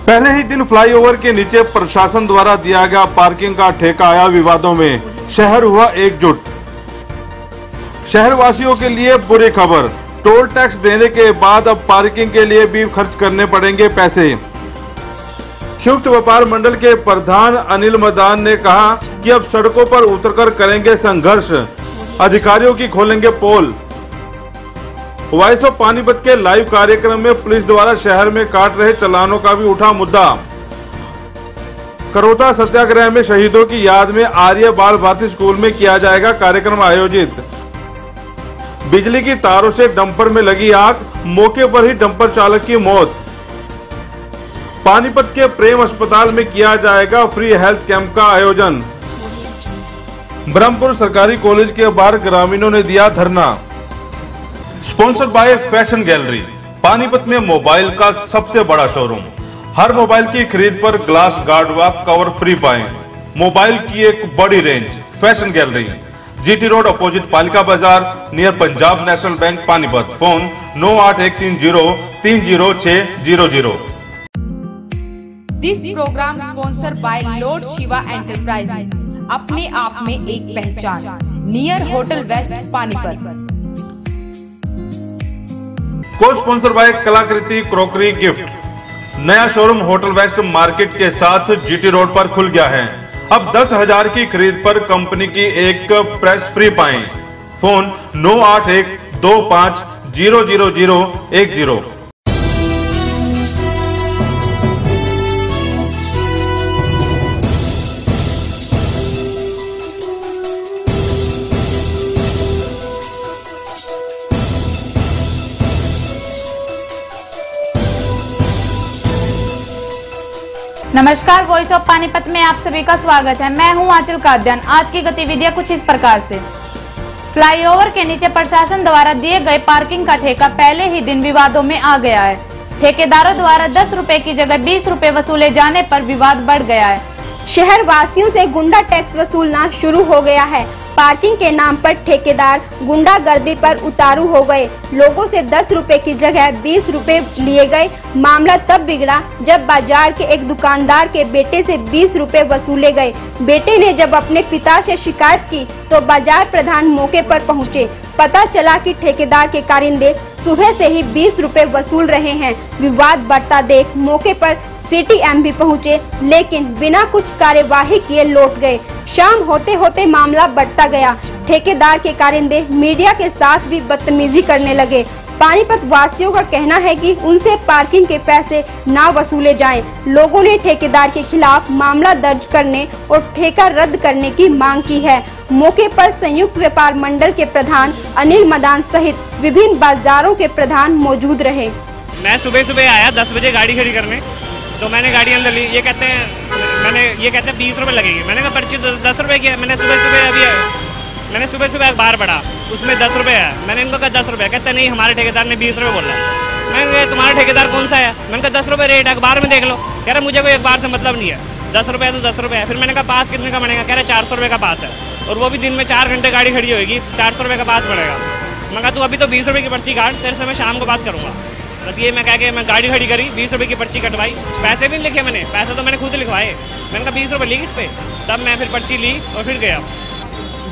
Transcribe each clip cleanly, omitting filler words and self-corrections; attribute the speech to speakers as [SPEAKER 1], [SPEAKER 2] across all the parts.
[SPEAKER 1] पहले ही दिन फ्लाईओवर के नीचे प्रशासन द्वारा दिया गया पार्किंग का ठेका आया विवादों में, शहर हुआ एकजुट। शहर वासियों के लिए बुरी खबर, टोल टैक्स देने के बाद अब पार्किंग के लिए भी खर्च करने पड़ेंगे पैसे। संयुक्त व्यापार मंडल के प्रधान अनिल मदान ने कहा कि अब सड़कों पर उतरकर करेंगे संघर्ष, अधिकारियों की खोलेंगे पोल। वॉइस ऑफ पानीपत के लाइव कार्यक्रम में पुलिस द्वारा शहर में काट रहे चालानों का भी उठा मुद्दा। करोता सत्याग्रह में शहीदों की याद में आर्य बाल भारती स्कूल में किया जाएगा कार्यक्रम आयोजित। बिजली की तारों से डंपर में लगी आग, मौके पर ही डंपर चालक की मौत। पानीपत के प्रेम अस्पताल में किया जाएगा फ्री हेल्थ कैंप का आयोजन। ब्रह्मपुर सरकारी कॉलेज के बाहर ग्रामीणों ने दिया धरना। Sponsor by fashion gallery, Panipat में मोबाइल का सबसे बड़ा शोरूम। हर मोबाइल की खरीद पर ग्लास गार्ड व कवर फ्री पाएं। मोबाइल की एक बड़ी range. Fashion Gallery, GT Road opposite Palika Bazaar, near Punjab National Bank, Panipat. Phone 9813030600।
[SPEAKER 2] This programme sponsor by Lord Shiva Enterprises, अपने आप में एक पहचान, नियर होटल वेस्ट, पानीपत।
[SPEAKER 1] को sponsor by Kalakriti crockery gift. नया शोरूम होटल वेस्ट मार्केट के साथ जीटी रोड पर खुल गया है। अब 10,000 की खरीद पर कंपनी की एक प्रेस फ्री पाएं। फोन 9812500010।
[SPEAKER 3] नमस्कार, वॉइस ऑफ पानीपत में आप सभी का स्वागत है। मैं हूं आंचल काद्यान। आज की गतिविधियां कुछ इस प्रकार से। फ्लाईओवर के नीचे प्रशासन द्वारा दिए गए पार्किंग का ठेका पहले ही दिन विवादों में आ गया है। ठेकेदारों द्वारा 10 रुपए की जगह 20 रुपए वसूले जाने पर विवाद बढ़ गया है।
[SPEAKER 4] शहर वासियों से गुंडा टैक्स वसूलना शुरू हो गया है। पार्किंग के नाम पर ठेकेदार गुंडागर्दी पर उतारू हो गए। लोगों से 10 रुपए की जगह 20 रुपए लिए गए। मामला तब बिगड़ा जब बाजार के एक दुकानदार के बेटे से 20 रुपए वसूले गए। बेटे ने जब अपने पिता से शिकायत की तो बाजार प्रधान मौके पर पहुंचे। पता चला कि ठेकेदार के कारिंदे सुबह से ही 20 रुपए वसूल रहे हैं। विवाद बढ़ता देख मौके पर सिटी एमपी पहुंचे, लेकिन बिना कुछ कार्यवाही किए लौट गए। शाम होते होते मामला बढ़ता गया। ठेकेदार के कारिंदे मीडिया के साथ भी बदतमीजी करने लगे। पानीपत वासियों का कहना है कि उनसे पार्किंग के पैसे ना वसूले जाएं। लोगों ने ठेकेदार के खिलाफ मामला दर्ज करने और ठेका रद्द करने की मांग की है। मौके पर संयुक्त व्यापार मंडल के प्रधान अनिल मदान सहित विभिन्न बाजारों के प्रधान मौजूद रहे।
[SPEAKER 5] मैं सुबह आया 10 बजे गाड़ी खड़ी करने, तो मैंने गाड़ी अंदर ली। ये कहते हैं 20 रुपए लगेगी। मैंने कहा पर्ची 10 रुपए की है। मैंने सुबह अखबार पढ़ा, उसमें 10 रुपए है। मैंने इनको कहा 10 रुपए, कहते नहीं हमारे ठेकेदार ने 20 रुपए बोला। मैंने कहा तुम्हारा ठेकेदार कौन सा है? मैंने कहा 10 रुपए रेट है, अखबार में देख लो। कह रहा मुझे कोई अखबार से मतलब नहीं है, 10 रुपए है तो 10 रुपए है। फिर मैंने कहा पास कितने का बनेगा? कह रहे 400 रुपए का पास है, और वो भी दिन में 4 घंटे गाड़ी खड़ी होगी, 400 रुपए का पास पड़ेगा। मैं कहा तू अभी तो 20 रुपए की पर्ची काट, तेरे से मैं शाम को बात करूंगा। बस ये मैं कह के मैं गाड़ी खड़ी करी, 20 रुपए की पर्ची कटवाई। पैसे भी नहीं लिखे मैंने, पैसे तो मैंने खुद लिखवाए। मैंने कहा 20 रुपए ली इस पे, तब मैं फिर पर्ची ली और फिर गया।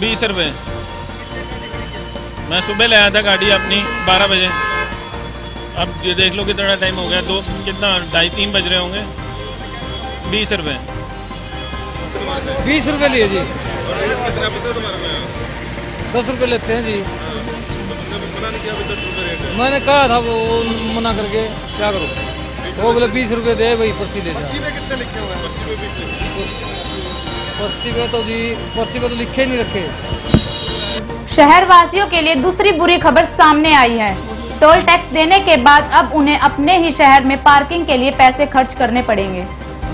[SPEAKER 6] 20 रुपए मैं सुबह ले आया था गाड़ी अपनी 12 बजे। अब ये देख लो कितना टाइम हो गया, 2:30-3 बज रहे होंगे। 20 रुपए
[SPEAKER 7] 20 रुपए लिए जी। 10 रुपए लेते हैं जी। मैंने कहा था, वो मना करके क्या करूँ, वो बोले 20 रुपए दे, वही पर्ची ले जा।
[SPEAKER 6] पर्ची पे कितने लिखे हुए हैं?
[SPEAKER 7] पर्ची पे तो लिखे नहीं रखे।
[SPEAKER 3] शहर वासियों के लिए दूसरी बुरी खबर सामने आई है। टोल टैक्स देने के बाद अब उन्हें अपने ही शहर में पार्किंग के लिए पैसे खर्च करने पड़ेंगे।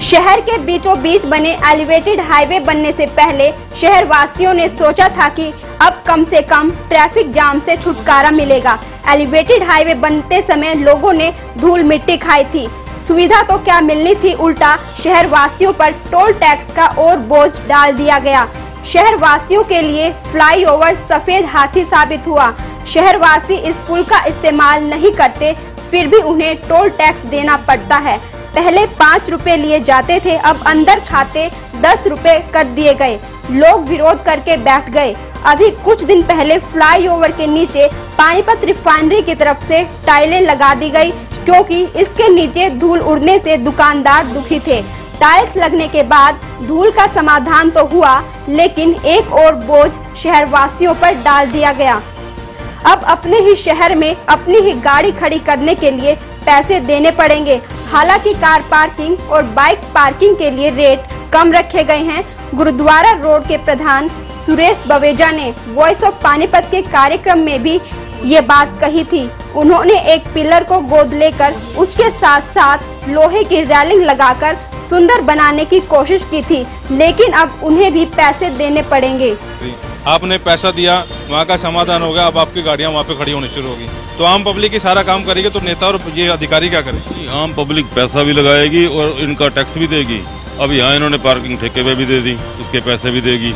[SPEAKER 4] शहर के बीचों बीच बने एलिवेटेड हाईवे बनने से पहले शहर वासियों ने सोचा था कि अब कम से कम ट्रैफिक जाम से छुटकारा मिलेगा। एलिवेटेड हाईवे बनते समय लोगों ने धूल मिट्टी खाई थी। सुविधा तो क्या मिलनी थी, उल्टा शहर वासियों पर टोल टैक्स का और बोझ डाल दिया गया। शहर वासियों के लिए फ्लाईओवर सफेद हाथी साबित हुआ। शहर वासी इस पुल का इस्तेमाल नहीं करते, फिर भी उन्हें टोल टैक्स देना पड़ता है। पहले 5 रुपए लिए जाते थे, अब अंदर खाते 10 रुपए कर दिए गए। लोग विरोध करके बैठ गए। अभी कुछ दिन पहले फ्लाईओवर के नीचे पानीपत रिफाइनरी की तरफ से टाइलें लगा दी गई, क्योंकि इसके नीचे धूल उड़ने से दुकानदार दुखी थे। टाइल्स लगने के बाद धूल का समाधान तो हुआ, लेकिन एक और बोझ शहरवासियों पर डाल दिया गया। अब अपने ही शहर में अपनी ही गाड़ी खड़ी करने के लिए पैसे देने पड़ेंगे। हालांकि कार पार्किंग और बाइक पार्किंग के लिए रेट कम रखे गए हैं। गुरुद्वारा रोड के प्रधान सुरेश बवेजा ने वॉइस ऑफ पानीपत के कार्यक्रम में भी ये बात कही थी। उन्होंने एक पिलर को गोद लेकर उसके साथ साथ लोहे की रेलिंग लगाकर सुंदर बनाने की कोशिश की थी, लेकिन अब उन्हें भी पैसे देने पड़ेंगे।
[SPEAKER 8] आपने पैसा दिया, वहाँ का समाधान हो गया, अब आपकी गाड़ियाँ वहाँ पे खड़ी होनी शुरू होगी, तो आम पब्लिक ही सारा काम करेगी, तो नेता और ये अधिकारी क्या करें?
[SPEAKER 9] आम पब्लिक पैसा भी लगाएगी और इनका टैक्स भी देगी। अब यहाँ इन्होंने पार्किंग ठेके पे भी दे दी, उसके पैसे भी देगी।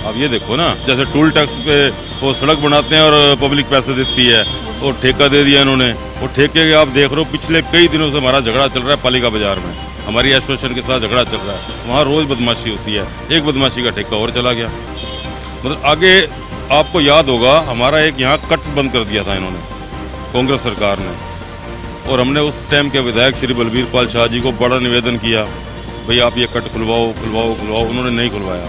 [SPEAKER 9] अब ये देखो ना, जैसे टोल टैक्स पे वो सड़क बनाते हैं और पब्लिक पैसे देती है, और ठेका दे दिया इन्होंने। और ठेके के आप देख रहे हो, पिछले कई दिनों से हमारा झगड़ा चल रहा है पालिका बाजार में, हमारी एसोसिएशन के साथ झगड़ा चल रहा है। वहाँ रोज बदमाशी होती है, एक बदमाशी का ठेका और चला गया। मतलब आगे आपको याद होगा, हमारा एक यहाँ कट बंद कर दिया था इन्होंने, कांग्रेस सरकार ने, और हमने उस टाइम के विधायक श्री बलबीर पाल शाह जी को बड़ा निवेदन किया, भाई आप ये कट खुलवाओ खुलवाओ खुलवाओ। उन्होंने नहीं खुलवाया।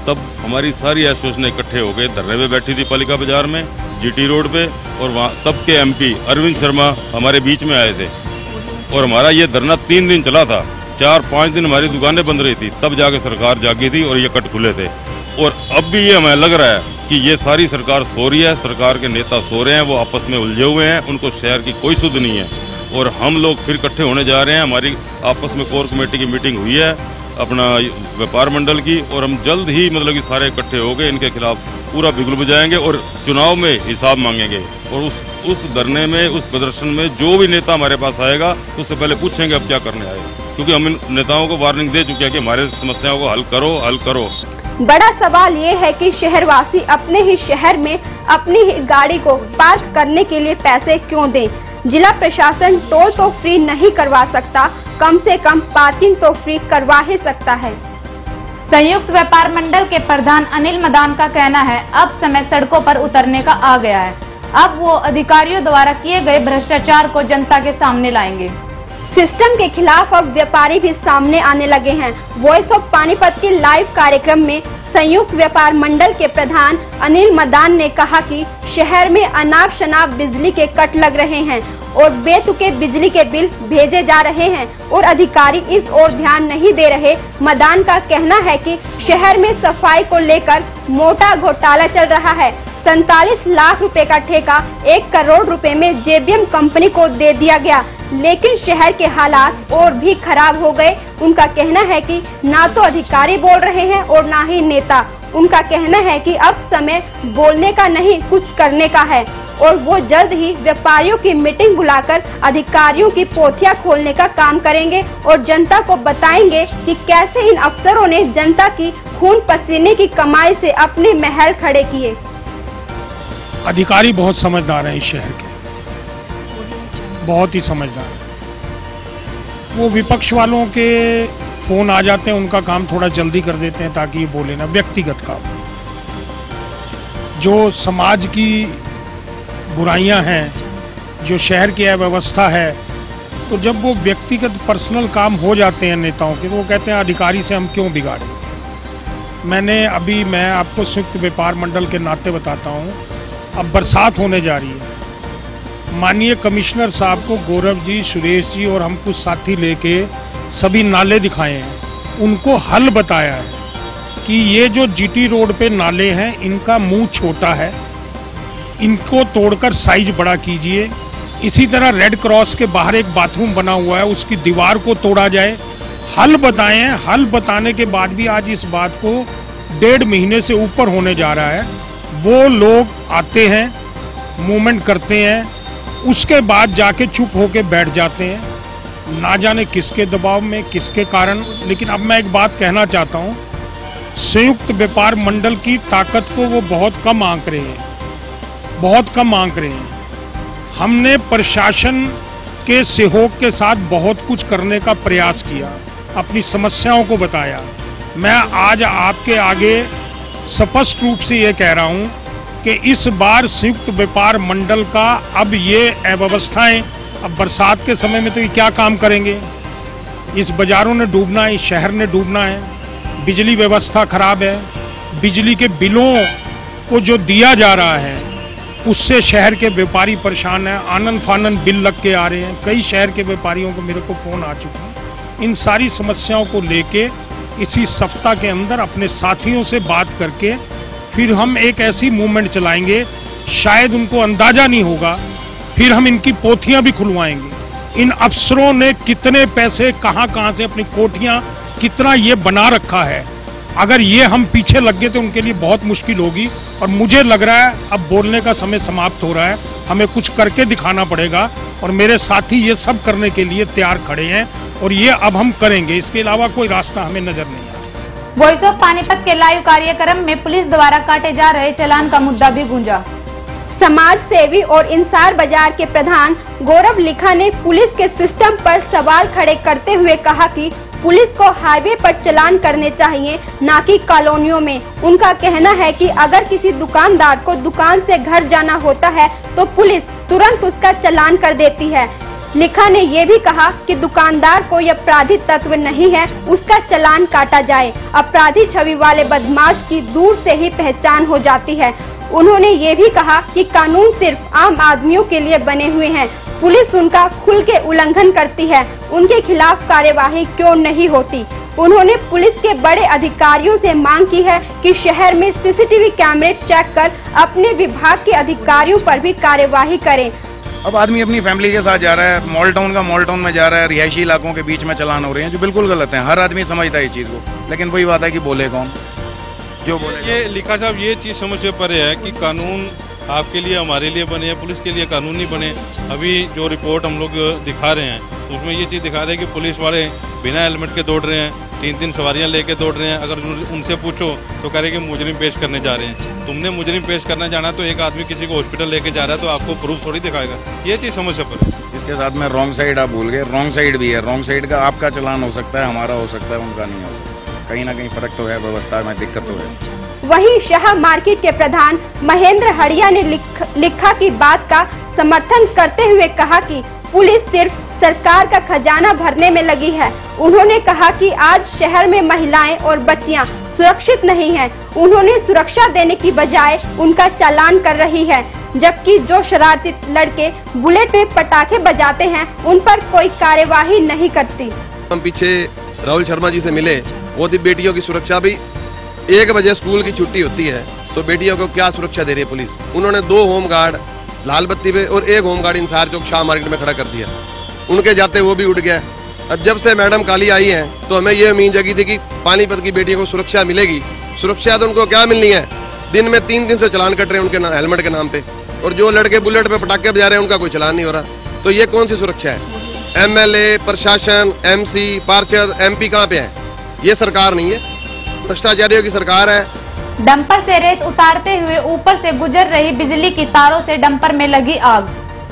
[SPEAKER 9] तब हमारी सारी एसोसिएशन इकट्ठे हो गए, धरने में बैठी थी पालिका बाजार में, जीटी रोड पे, और वहाँ तब के एमपी अरविंद शर्मा हमारे बीच में आए थे, और हमारा ये धरना 3 दिन चला था। 4-5 दिन हमारी दुकानें बंद रही थी, तब जाके सरकार जागी थी और ये कट खुले थे। और अब भी ये हमें लग रहा है कि ये सारी सरकार सो रही है, सरकार के नेता सो रहे हैं, वो आपस में उलझे हुए हैं, उनको शहर की कोई सुध नहीं है। और हम लोग फिर इकट्ठे होने जा रहे हैं। हमारी आपस में कोर कमेटी की मीटिंग हुई है अपना व्यापार मंडल की, और हम जल्द ही मतलब कि सारे इकट्ठे हो गए, इनके खिलाफ पूरा बिगुल बजाएंगे और चुनाव में हिसाब मांगेंगे। और उस धरने में, उस प्रदर्शन में जो भी नेता हमारे पास आएगा, उससे पहले पूछेंगे अब क्या करने आए, क्योंकि हम इन नेताओं को वार्निंग दे चुके हैं कि हमारे समस्याओं को हल करो, हल करो।
[SPEAKER 4] बड़ा सवाल ये है कि शहरवासी अपने ही शहर में अपनी ही गाड़ी को पार्क करने के लिए पैसे क्यों दें? जिला प्रशासन टोल तो फ्री नहीं करवा सकता, कम से कम पार्किंग तो फ्री करवा ही सकता है।
[SPEAKER 3] संयुक्त व्यापार मंडल के प्रधान अनिल मदान का कहना है, अब समय सड़कों पर उतरने का आ गया है। अब वो अधिकारियों द्वारा किए गए भ्रष्टाचार को जनता के सामने लाएंगे।
[SPEAKER 4] सिस्टम के खिलाफ अब व्यापारी भी सामने आने लगे हैं। वॉइस ऑफ पानीपत के लाइव कार्यक्रम में संयुक्त व्यापार मंडल के प्रधान अनिल मदान ने कहा कि शहर में अनाप शनाप बिजली के कट लग रहे हैं और बेतुके बिजली के बिल भेजे जा रहे हैं और अधिकारी इस ओर ध्यान नहीं दे रहे। मदान का कहना है कि शहर में सफाई को लेकर मोटा घोटाला चल रहा है। 47 लाख रुपए का ठेका 1 करोड़ रुपए में जेबीएम कंपनी को दे दिया गया, लेकिन शहर के हालात और भी खराब हो गए। उनका कहना है कि ना तो अधिकारी बोल रहे हैं और ना ही नेता। उनका कहना है कि अब समय बोलने का नहीं, कुछ करने का है, और वो जल्द ही व्यापारियों की मीटिंग बुलाकर अधिकारियों की पोथियां खोलने का काम करेंगे और जनता को बताएंगे कि कैसे इन अफसरों ने जनता की खून पसीने की कमाई से अपने महल खड़े किए।
[SPEAKER 10] अधिकारी बहुत समझदार हैं इस शहर के, बहुत ही समझदार। वो विपक्ष वालों के फोन आ जाते हैं, उनका काम थोड़ा जल्दी कर देते हैं ताकि बोले ना, व्यक्तिगत काम। जो समाज की बुराइयां हैं, जो शहर की अव्यवस्था है, तो जब वो व्यक्तिगत पर्सनल काम हो जाते हैं नेताओं के, तो वो कहते हैं अधिकारी से हम क्यों बिगाड़ें। मैं आपको संयुक्त व्यापार मंडल के नाते बताता हूँ, अब बरसात होने जा रही है। माननीय कमिश्नर साहब को गौरव जी, सुरेश जी और हम कुछ साथी लेके सभी नाले दिखाए हैं, उनको हल बताया है कि ये जो जीटी रोड पे नाले हैं, इनका मुंह छोटा है, इनको तोड़कर साइज बड़ा कीजिए। इसी तरह रेड क्रॉस के बाहर एक बाथरूम बना हुआ है, उसकी दीवार को तोड़ा जाए। हल बताए हैं। हल बताने के बाद भी आज इस बात को 1.5 महीने से ऊपर होने जा रहा है। वो लोग आते हैं, मूवमेंट करते हैं, उसके बाद जाके चुप होके बैठ जाते हैं, ना जाने किसके दबाव में, किसके कारण। लेकिन अब मैं एक बात कहना चाहता हूँ, संयुक्त व्यापार मंडल की ताकत को वो बहुत कम आंक रहे हैं, बहुत कम आंक रहे हैं। हमने प्रशासन के सहयोग के साथ बहुत कुछ करने का प्रयास किया, अपनी समस्याओं को बताया। मैं आज आपके आगे स्पष्ट रूप से ये कह रहा हूं कि इस बार संयुक्त व्यापार मंडल का अब ये अव्यवस्थाएं, अब बरसात के समय में तो ये क्या काम करेंगे। इस बाजारों ने डूबना है, इस शहर ने डूबना है। बिजली व्यवस्था खराब है, बिजली के बिलों को जो दिया जा रहा है उससे शहर के व्यापारी परेशान हैं। आनंद फानन बिल लग के आ रहे हैं। कई शहर के व्यापारियों को मेरे को फोन आ चुके हैं। इन सारी समस्याओं को लेके इसी सप्ताह के अंदर अपने साथियों से बात करके फिर हम एक ऐसी मूवमेंट चलाएंगे, शायद उनको अंदाजा नहीं होगा, फिर हम इनकी पोथियां भी खुलवाएंगे। इन अफसरों ने कितने पैसे कहां से अपनी कोठियां कितना ये बना रखा है, अगर ये हम पीछे लग गए तो उनके लिए बहुत मुश्किल होगी। और मुझे लग रहा है अब बोलने का समय समाप्त हो रहा है, हमें कुछ करके दिखाना पड़ेगा और मेरे साथी ये सब करने के लिए तैयार खड़े हैं और ये अब हम करेंगे। इसके अलावा कोई रास्ता हमें नजर नहीं आ रहा।
[SPEAKER 3] वॉइस ऑफ पानीपत के लाइव कार्यक्रम में पुलिस द्वारा काटे जा रहे चालान का मुद्दा भी गूंजा।
[SPEAKER 4] समाज सेवी और इंसार बाजार के प्रधान गौरव लिखा ने पुलिस के सिस्टम पर सवाल खड़े करते हुए कहा कि पुलिस को हाईवे पर चालान करने चाहिए, ना कि कॉलोनियों में। उनका कहना है कि अगर किसी दुकानदार को दुकान से घर जाना होता है तो पुलिस तुरंत उसका चालान कर देती है। लिखा ने ये भी कहा कि दुकानदार कोई अपराधी तत्व नहीं है, उसका चालान काटा जाए। अपराधी छवि वाले बदमाश की दूर से ही पहचान हो जाती है। उन्होंने ये भी कहा कि कानून सिर्फ आम आदमियों के लिए बने हुए हैं, पुलिस उनका खुल के उल्लंघन करती है, उनके खिलाफ कार्यवाही क्यों नहीं होती। उन्होंने पुलिस के बड़े अधिकारियों से मांग की है कि शहर में सीसीटीवी कैमरे चेक कर अपने विभाग के अधिकारियों पर भी कार्यवाही करें।
[SPEAKER 11] अब आदमी अपनी फैमिली के साथ जा रहा है, मॉल टाउन का मॉल टाउन में जा रहा है, रिहायशी इलाकों के बीच में चालान हो रहे हैं जो बिल्कुल गलत है। हर आदमी समझता है इस चीज को, लेकिन वही बात है कि बोले कौन, जो बोले।
[SPEAKER 8] ये लिखा साहब ये चीज समझ से परे है कि कानून आपके लिए हमारे लिए बने हैं, पुलिस के लिए कानून नहीं बने। अभी जो रिपोर्ट हम लोग दिखा रहे हैं उसमें ये चीज़ दिखा रहे हैं कि पुलिस वाले बिना हेलमेट के दौड़ रहे हैं, 3-3 सवारियां लेके दौड़ रहे हैं। अगर उनसे पूछो तो कह रहे कि मुजरिम पेश करने जा रहे हैं। तुमने मुजरिम पेश करना जाना तो एक आदमी किसी को हॉस्पिटल लेके जा रहा है तो आपको प्रूफ थोड़ी दिखाएगा। ये चीज़ समझ से परे।
[SPEAKER 11] इसके साथ में रॉन्ग साइड आप भूल गए, रॉन्ग साइड भी है। रॉन्ग साइड का आपका चालान हो सकता है, हमारा हो सकता है, उनका नहीं हो सकता। कहीं ना कहीं फर्क तो है, व्यवस्था में दिक्कत तो है।
[SPEAKER 4] वहीं शाह मार्केट के प्रधान महेंद्र हड़िया ने लिखा की बात का समर्थन करते हुए कहा कि पुलिस सिर्फ सरकार का खजाना भरने में लगी है। उन्होंने कहा कि आज शहर में महिलाएं और बच्चियां सुरक्षित नहीं हैं। उन्होंने सुरक्षा देने की बजाय उनका चालान कर रही है, जबकि जो शरारती लड़के बुलेट में पटाखे बजाते हैं उन पर कोई कार्यवाही नहीं करती।
[SPEAKER 12] हम पीछे राहुल शर्मा जी से मिले, वो थी बेटियों की सुरक्षा भी। 1 बजे स्कूल की छुट्टी होती है तो बेटियों को क्या सुरक्षा दे रही है पुलिस। उन्होंने 2 होमगार्ड लाल बत्ती पे और 1 होमगार्ड इंसार चौक शाह मार्केट में खड़ा कर दिया। उनके जाते वो भी उठ गया। अब जब से मैडम काली आई हैं तो हमें ये उम्मीद जगी थी कि पानीपत की बेटियों को सुरक्षा मिलेगी। सुरक्षा तो उनको क्या मिलनी है, दिन में 3 दिन से चालान कट रहे हैं उनके हेलमेट के नाम पे, और जो लड़के बुलेट पे पटाखे बजा रहे हैं उनका कोई चालान नहीं हो रहा। तो ये कौन सी सुरक्षा है। MLA, प्रशासन, MC, पार्षद, MP कहाँ पे है? ये सरकार नहीं है, भ्रष्टाचारियों की सरकार है।
[SPEAKER 3] डंपर से रेत उतारते हुए ऊपर से गुजर रही बिजली की तारों से डंपर में लगी आग,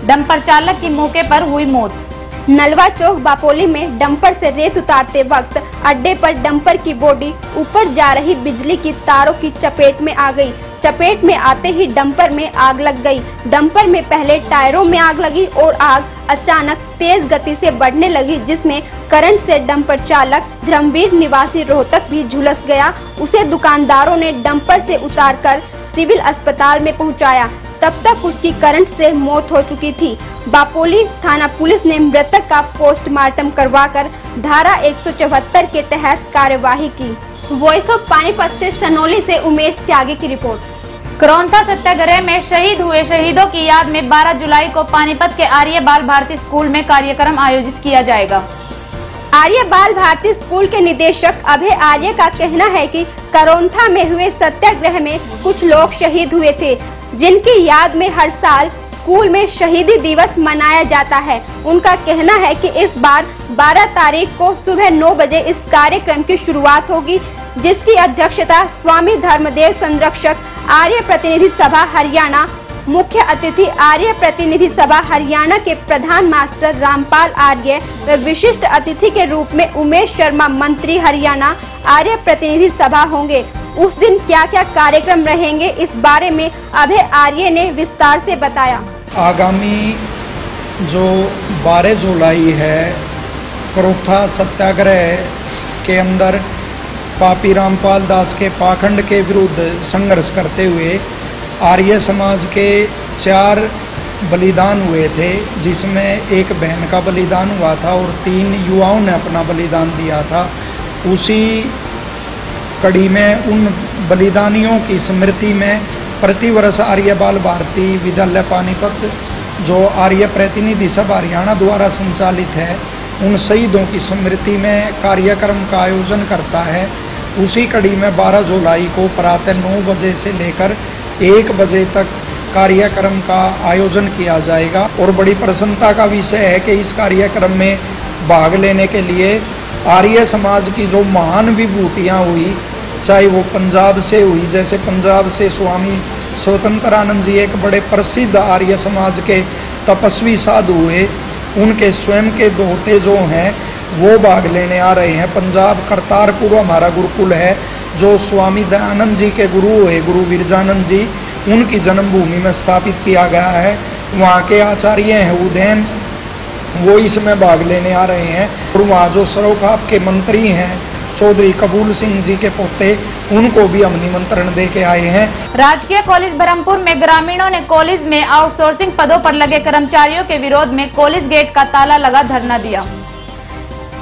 [SPEAKER 3] डंपर चालक की मौके पर हुई मौत।
[SPEAKER 4] नलवा चौक बापोली में डंपर से रेत उतारते वक्त अड्डे पर डंपर की बॉडी ऊपर जा रही बिजली की तारों की चपेट में आ गई। चपेट में आते ही डंपर में आग लग गई। डंपर में पहले टायरों में आग लगी और आग अचानक तेज गति से बढ़ने लगी, जिसमें करंट से डंपर चालक धर्मवीर निवासी रोहतक भी झुलस गया। उसे दुकानदारों ने डंपर से उतारकर सिविल अस्पताल में पहुंचाया। तब तक उसकी करंट से मौत हो चुकी थी। बापोली थाना पुलिस ने मृतक का पोस्टमार्टम करवाकर धारा 174 के तहत कार्यवाही की। वॉइस ऑफ पानीपत से सनोली से उमेश त्यागी की रिपोर्ट।
[SPEAKER 3] क्रोंथा सत्याग्रह में शहीद हुए शहीदों की याद में 12 जुलाई को पानीपत के आर्य बाल भारती स्कूल में कार्यक्रम आयोजित किया जाएगा।
[SPEAKER 4] आर्य बाल भारती स्कूल के निदेशक अभय आर्य का कहना है कि क्रोंथा में हुए सत्याग्रह में कुछ लोग शहीद हुए थे, जिनकी याद में हर साल स्कूल में शहीदी दिवस मनाया जाता है। उनका कहना है कि इस बार 12 तारीख को सुबह 9 बजे इस कार्यक्रम की शुरुआत होगी, जिसकी अध्यक्षता स्वामी धर्मदेव संरक्षक आर्य प्रतिनिधि सभा हरियाणा मुख्य अतिथि आर्य प्रतिनिधि सभा हरियाणा के प्रधान मास्टर रामपाल आर्य व विशिष्ट अतिथि के रूप में उमेश शर्मा मंत्री हरियाणा आर्य प्रतिनिधि सभा होंगे। उस दिन क्या क्या कार्यक्रम रहेंगे, इस बारे में अभय आर्य ने विस्तार से बताया।
[SPEAKER 13] आगामी जो 12 जुलाई है, करोथा सत्याग्रह के अंदर पापी रामपाल दास के पाखंड के विरुद्ध संघर्ष करते हुए आर्य समाज के 4 बलिदान हुए थे, जिसमें एक बहन का बलिदान हुआ था और 3 युवाओं ने अपना बलिदान दिया था। उसी कड़ी में उन बलिदानियों की स्मृति में प्रतिवर्ष आर्य बाल भारती विद्यालय पानीपत जो आर्य प्रतिनिधि सभा हरियाणा द्वारा संचालित है, उन शहीदों की स्मृति में कार्यक्रम का आयोजन करता है। उसी कड़ी में 12 जुलाई को प्रातः 9 बजे से लेकर 1 बजे तक कार्यक्रम का आयोजन किया जाएगा। और बड़ी प्रसन्नता का विषय है कि इस कार्यक्रम में भाग लेने के लिए आर्य समाज की जो महान विभूतियाँ हुई, चाहे वो पंजाब से हुई, जैसे पंजाब से स्वामी स्वतंत्रानंद जी एक बड़े प्रसिद्ध आर्य समाज के तपस्वी साधु हुए, उनके स्वयं के दोहते जो हैं वो भाग लेने आ रहे हैं। पंजाब करतारपुर हमारा गुरुकुल है, जो स्वामी दयानंद जी के गुरु हुए, गुरु विरजानंद जी, उनकी जन्मभूमि में स्थापित किया गया है। वहाँ के आचार्य हैं उदयन, वो इसमें भाग लेने आ रहे हैं। और वहाँ जो सरोखाप के मंत्री हैं चौधरी कबूल सिंह जी के पोते, उनको भी हम निमंत्रण दे के आए हैं।
[SPEAKER 3] राजकीय कॉलेज बरहमपुर में ग्रामीणों ने कॉलेज में आउटसोर्सिंग पदों पर लगे कर्मचारियों के विरोध में कॉलेज गेट का ताला लगा धरना दिया।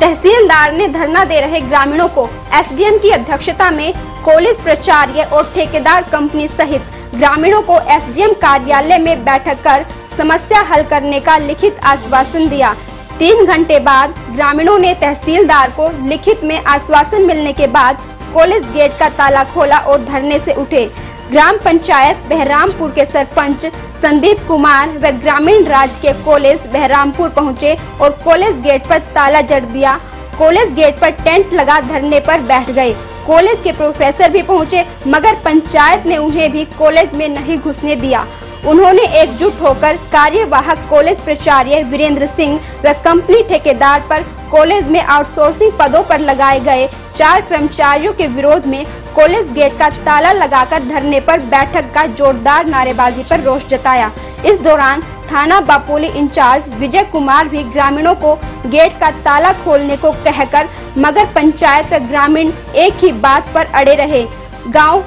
[SPEAKER 4] तहसीलदार ने धरना दे रहे ग्रामीणों को एसडीएम की अध्यक्षता में कॉलेज प्राचार्य और ठेकेदार कंपनी सहित ग्रामीणों को एसडीएम कार्यालय में बैठक कर समस्या हल करने का लिखित आश्वासन दिया। 3 घंटे बाद ग्रामीणों ने तहसीलदार को लिखित में आश्वासन मिलने के बाद कॉलेज गेट का ताला खोला और धरने से उठे। ग्राम पंचायत बहरामपुर के सरपंच संदीप कुमार व ग्रामीण राजकीय कॉलेज बहरामपुर पहुंचे और कॉलेज गेट पर ताला जड़ दिया। कॉलेज गेट पर टेंट लगा धरने पर बैठ गए। कॉलेज के प्रोफेसर भी पहुंचे, मगर पंचायत ने उन्हें भी कॉलेज में नहीं घुसने दिया। उन्होंने एकजुट होकर कार्यवाहक कॉलेज प्राचार्य वीरेंद्र सिंह व कंपनी ठेकेदार पर कॉलेज में आउटसोर्सिंग पदों पर लगाए गए 4 कर्मचारियों के विरोध में कॉलेज गेट का ताला लगाकर धरने पर बैठक का जोरदार नारेबाजी पर रोष जताया। इस दौरान थाना बापोली इंचार्ज विजय कुमार भी ग्रामीणों को गेट का ताला खोलने को कहकर, मगर पंचायत व ग्रामीण एक ही बात पर अड़े रहे। गांव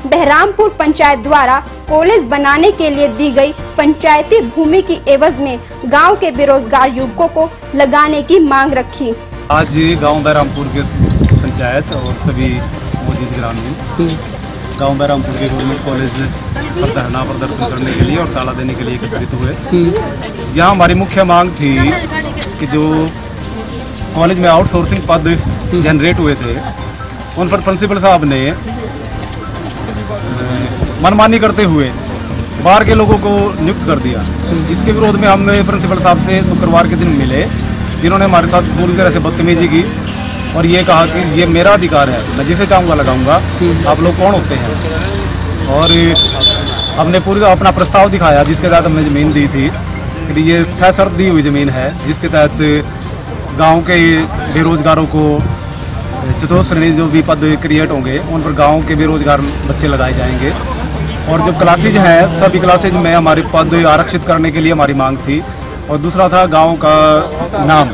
[SPEAKER 4] बहरामपुर पंचायत द्वारा कॉलेज बनाने के लिए दी गई पंचायती भूमि की एवज में गांव के बेरोजगार युवकों को लगाने की मांग रखी।
[SPEAKER 14] आज गांव बहरामपुर के पंचायत और सभी मौजूद ग्रामीण गांव बहरामपुर के गवर्नमेंट कॉलेज पर धरना प्रदर्शन करने के लिए और ताला देने के लिए एकत्रित हुए। यहाँ हमारी मुख्य मांग थी कि जो कॉलेज में आउटसोर्सिंग पद जनरेट हुए थे, उन पर प्रिंसिपल साहब ने मनमानी करते हुए बाहर के लोगों को नियुक्त कर दिया। इसके विरोध में हमने प्रिंसिपल साहब से शुक्रवार के दिन मिले, जिन्होंने हमारे साथ पूरी तरह से बदतमीजी की और ये कहा कि ये मेरा अधिकार है, मैं जिसे चाहूँगा लगाऊंगा, आप लोग कौन होते हैं। और हमने पूरी अपना प्रस्ताव दिखाया जिसके तहत हमने ज़मीन दी थी कि ये शर्त दी हुई ज़मीन है, जिसके तहत गाँव के बेरोजगारों को चतुर्थ श्रेणी जो भी पद क्रिएट होंगे उन पर गाँव के बेरोजगार बच्चे लगाए जाएंगे। और जो क्लासेज हैं सभी क्लासेज में हमारे पद आरक्षित करने के लिए हमारी मांग थी। और दूसरा था गांव का नाम,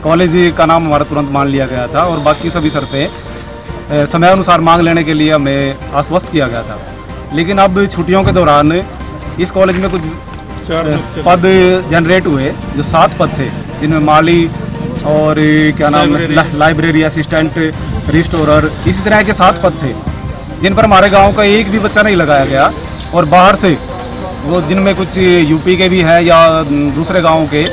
[SPEAKER 14] कॉलेज का नाम हमारा तुरंत मान लिया गया था और बाकी सभी शर्तें समय अनुसार मांग लेने के लिए हमें आश्वस्त किया गया था। लेकिन अब छुट्टियों के दौरान इस कॉलेज में कुछ पद जनरेट हुए, जो 7 पद थे, जिनमें माली और क्या नाम लाइब्रेरी असिस्टेंट, रिस्टोरर, इसी तरह के 7 पद थे, जिन पर हमारे गांव का एक भी बच्चा नहीं लगाया गया। और बाहर से वो जिनमें कुछ यूपी के भी हैं या दूसरे गांवों के,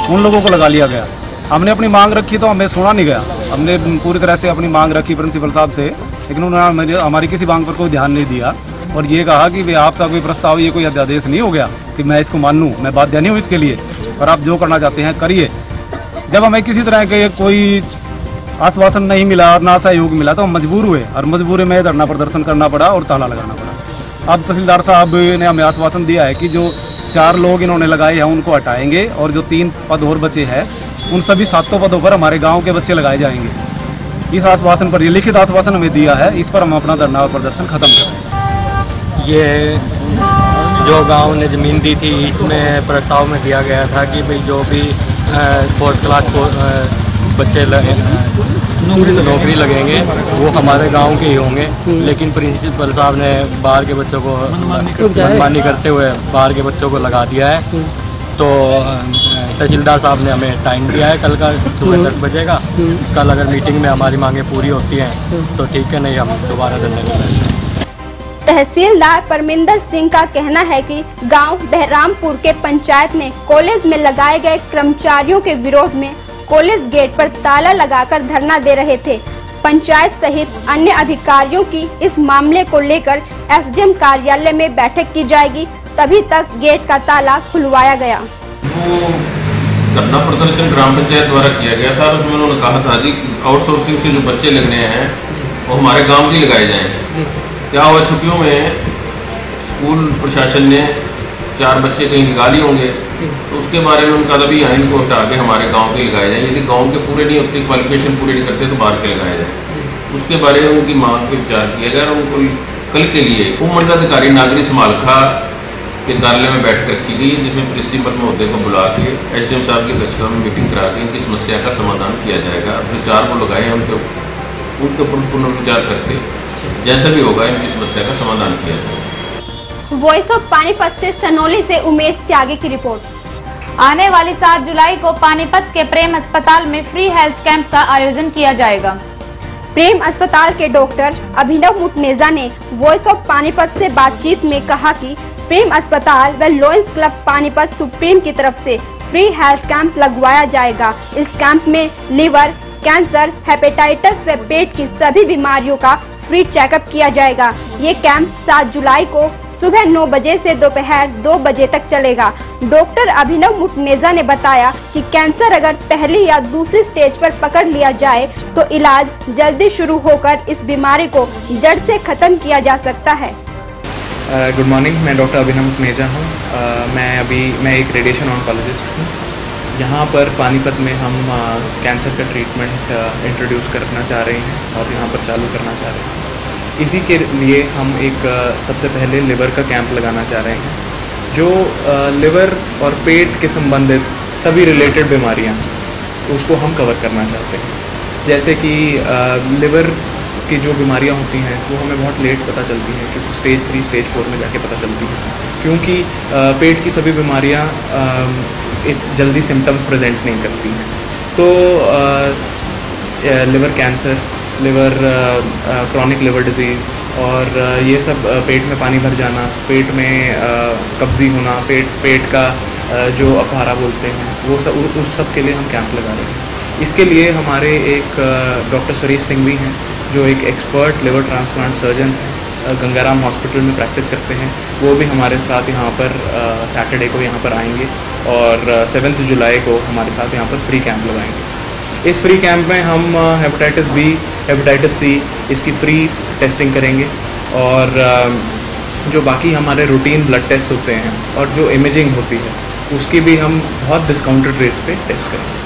[SPEAKER 14] उन लोगों को लगा लिया गया। हमने अपनी मांग रखी तो हमें सुना नहीं गया। हमने पूरी तरह से अपनी मांग रखी प्रिंसिपल साहब से, लेकिन उन्होंने हमारी किसी मांग पर कोई ध्यान नहीं दिया और ये कहा कि वे आपका कोई प्रस्ताव, ये कोई अध्यादेश नहीं हो गया कि मैं इसको मानूं, मैं बाध्य नहीं हूँ इसके लिए, और आप जो करना चाहते हैं करिए। जब हमें किसी तरह के कोई आश्वासन नहीं मिला और ना सहयोग मिला तो हम मजबूर हुए और मजबूरी में धरना प्रदर्शन करना पड़ा और ताला लगाना पड़ा। अब तहसीलदार साहब ने हमें आश्वासन दिया है कि जो 4 लोग इन्होंने लगाए हैं उनको हटाएंगे और जो 3 पद और बचे हैं उन सभी 7 पदों पर हमारे गांव के बच्चे लगाए जाएंगे। इस आश्वासन पर, ये लिखित आश्वासन हमें दिया है, इस पर हम अपना धरना और प्रदर्शन खत्म करें।
[SPEAKER 15] ये जो गांव ने ज़मीन दी थी, इसमें प्रस्ताव में दिया गया था कि भाई जो भी 4th क्लास को बच्चे नौकरी लगेंगे वो हमारे गांव के ही होंगे, लेकिन प्रिंसिपल साहब ने बाहर के बच्चों को मनमानी करते हुए बाहर के बच्चों को लगा दिया है। तो तहसीलदार साहब ने हमें टाइम दिया है कल का सुबह 10 बजे का। कल अगर मीटिंग में हमारी मांगे पूरी होती हैं तो ठीक है, नहीं हम दोबारा धरने में बैठेंगे।
[SPEAKER 4] तहसीलदार परमिंदर सिंह का कहना है कि गांव बहरामपुर के पंचायत ने कॉलेज में लगाए गए कर्मचारियों के विरोध में कॉलेज गेट पर ताला लगाकर धरना दे रहे थे। पंचायत सहित अन्य अधिकारियों की इस मामले को लेकर एसडीएम कार्यालय में बैठक की जाएगी, तभी तक गेट का ताला खुलवाया गया।
[SPEAKER 16] धरना प्रदर्शन ग्राम पंचायत द्वारा किया गया था, उसमें उन्होंने कहा था जी आउटसोर्सिंग से जो बच्चे लगने हैं वो हमारे गाँव के लगाए जाएंगे। क्या हुआ, छुट्टियों में स्कूल प्रशासन ने 4 बच्चे कहीं लगा लिए होंगे, तो उसके बारे में उनका तभी यहाँ इनको हटा के हमारे गांव के लगाए जाए। यदि गांव के पूरे नहीं होते, क्वालिफिकेशन पूरे नहीं करते तो बाहर के लगाए जाए। उसके बारे में उनकी मांग पर विचार किया गया और उनको कल के लिए उपमंडलाधिकारी नागरिक समालखा के कार्यालय में बैठक रखी गई, जिसमें प्रिंसिपल महोदय को बुला के एसडीएम साहब की अध्यक्षता में मीटिंग करा के इनकी समस्या का समाधान किया जाएगा। अपने 4 को लगाए हैं उनके ऊपर पुनर्विचार करके जैसा भी होगा इनकी समस्या का समाधान किया जाएगा।
[SPEAKER 4] वॉइस ऑफ पानीपत से सनोली से उमेश त्यागी की रिपोर्ट।
[SPEAKER 3] आने वाली 7 जुलाई को पानीपत के प्रेम अस्पताल में फ्री हेल्थ कैंप का आयोजन किया जाएगा।
[SPEAKER 4] प्रेम अस्पताल के डॉक्टर अभिनव मुटनेजा ने वॉइस ऑफ पानीपत से बातचीत में कहा कि प्रेम अस्पताल व लॉयंस क्लब पानीपत सुप्रीम की तरफ से फ्री हेल्थ कैंप लगवाया जाएगा। इस कैंप में लीवर, कैंसर, हेपेटाइटिस व पेट की सभी बीमारियों का फ्री चेकअप किया जाएगा। ये कैंप 7 जुलाई को सुबह 9 बजे से दोपहर 2 बजे तक चलेगा। डॉक्टर अभिनव मुटनेजा ने बताया कि कैंसर अगर पहली या दूसरी स्टेज पर पकड़ लिया जाए तो इलाज जल्दी शुरू होकर इस बीमारी को जड़ से खत्म किया जा सकता है।
[SPEAKER 17] गुड मॉर्निंग, मैं डॉक्टर अभिनव मुटनेजा हूँ। मैं एक रेडिएशन ऑन्कोलॉजिस्ट हूँ। यहाँ पर पानीपत में हम कैंसर का ट्रीटमेंट इंट्रोड्यूस करना चाह रहे हैं और यहाँ पर चालू करना चाह रहे हैं। इसी के लिए हम एक सबसे पहले लिवर का कैंप लगाना चाह रहे हैं, जो लिवर और पेट के संबंधित सभी रिलेटेड बीमारियाँ उसको हम कवर करना चाहते हैं। जैसे कि लिवर की जो बीमारियाँ होती हैं वो हमें बहुत लेट पता चलती हैं, क्योंकि स्टेज 3 स्टेज 4 में जाके पता चलती हैं, क्योंकि पेट की सभी बीमारियाँ जल्दी सिम्टम्स प्रेजेंट नहीं करती हैं। तो liver cancer, liver chronic liver disease और ये सब पेट में पानी भर जाना, पेट में कब्जी होना, पेट का जो अपहारा बोलते हैं वो सब, उस सब के लिए हम कैंप लगा रहे हैं। इसके लिए हमारे एक डॉक्टर सुरेश सिंह भी हैं, जो एक एक्सपर्ट लिवर ट्रांसप्लांट सर्जन हैं, गंगाराम हॉस्पिटल में प्रैक्टिस करते हैं। वो भी हमारे साथ यहाँ पर सैटरडे को यहाँ पर आएंगे और 7 जुलाई को हमारे साथ यहाँ पर फ्री कैंप लगाएंगे। इस फ्री कैंप में हम हेपेटाइटिस बी, हेपेटाइटिस सी, इसकी फ्री टेस्टिंग करेंगे और जो बाकी हमारे रूटीन ब्लड टेस्ट होते हैं और जो इमेजिंग होती है उसकी भी हम बहुत डिस्काउंटेड रेट्स पे टेस्ट करेंगे।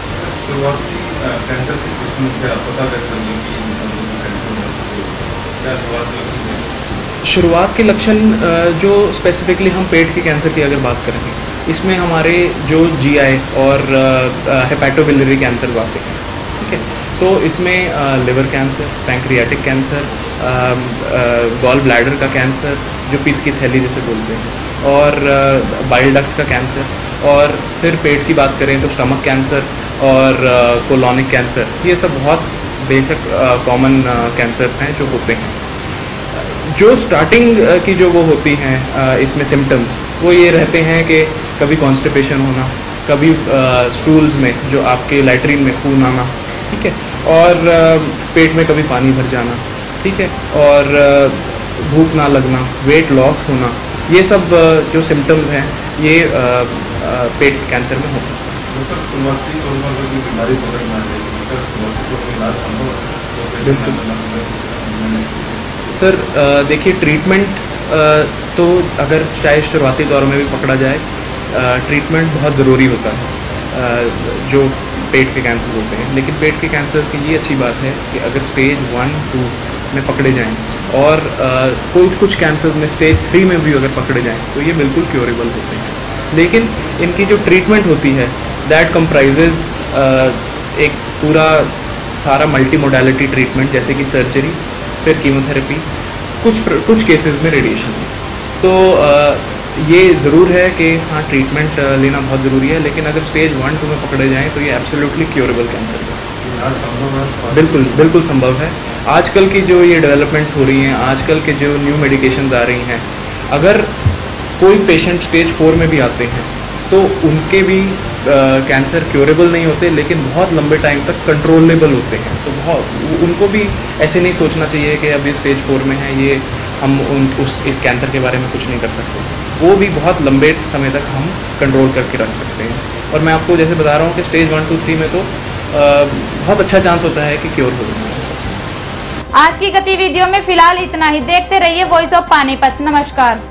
[SPEAKER 17] शुरुआत के लक्षण जो स्पेसिफिकली हम पेट के कैंसर की अगर बात करेंगे, इसमें हमारे जो जीआई और हेपेटोबिलियरी कैंसर आते हैं, ठीक है। तो इसमें liver cancer, pancreatic cancer, gall bladder का कैंसर जो पित्त की थैली जैसे बोलते हैं, और बाइल डक्ट का कैंसर, और फिर पेट की बात करें तो स्टमक कैंसर और कोलोनिक कैंसर, ये सब बहुत बेसिक कॉमन कैंसर्स हैं जो होते हैं। जो स्टार्टिंग की जो वो होती हैं इसमें सिम्टम्स, वो ये रहते हैं कि कभी कॉन्स्टिपेशन होना, कभी स्टूल्स में जो आपके लैट्रिन में खून आना, ठीक है, और पेट में कभी पानी भर जाना, ठीक है, और भूख ना लगना, वेट लॉस होना, ये सब जो सिम्टम्स हैं ये पेट कैंसर में हो सकता है। बिल्कुल सर, देखिए ट्रीटमेंट तो अगर चाहे शुरुआती दौर में भी पकड़ा जाए, ट्रीटमेंट बहुत ज़रूरी होता है जो पेट के कैंसर होते हैं। लेकिन पेट के कैंसर्स की ये अच्छी बात है कि अगर स्टेज 1-2 में पकड़े जाएं और कुछ कैंसर्स में स्टेज 3 में भी अगर पकड़े जाएं तो ये बिल्कुल क्योरेबल होते हैं। लेकिन इनकी जो ट्रीटमेंट होती है दैट कंप्राइजेज एक पूरा सारा मल्टी मोडालिटी ट्रीटमेंट, जैसे कि सर्जरी, फिर कीमोथेरेपी, कुछ केसेस में रेडिएशन। तो ये ज़रूर है कि हाँ, ट्रीटमेंट लेना बहुत ज़रूरी है, लेकिन अगर स्टेज 1-2 में पकड़े जाएं तो ये एब्सोल्युटली क्योरेबल कैंसर है। बिल्कुल संभव है। आजकल की जो ये डेवलपमेंट्स हो रही हैं, आजकल के जो न्यू मेडिकेशंस आ रही हैं, अगर कोई पेशेंट स्टेज 4 में भी आते हैं तो उनके भी कैंसर क्योरेबल नहीं होते, लेकिन बहुत लंबे टाइम तक कंट्रोलेबल होते हैं। तो उनको भी ऐसे नहीं सोचना चाहिए कि अभी स्टेज 4 में है, ये हम इस कैंसर के बारे में कुछ नहीं कर सकते। वो भी बहुत लंबे समय तक हम कंट्रोल करके रख सकते हैं। और मैं आपको जैसे बता रहा हूँ कि स्टेज 1, 2, 3 में तो बहुत अच्छा चांस होता है कि क्योर हो जाए।
[SPEAKER 3] आज की गतिविधियों में फिलहाल इतना ही। देखते रहिए वॉइस ऑफ पानीपत। नमस्कार।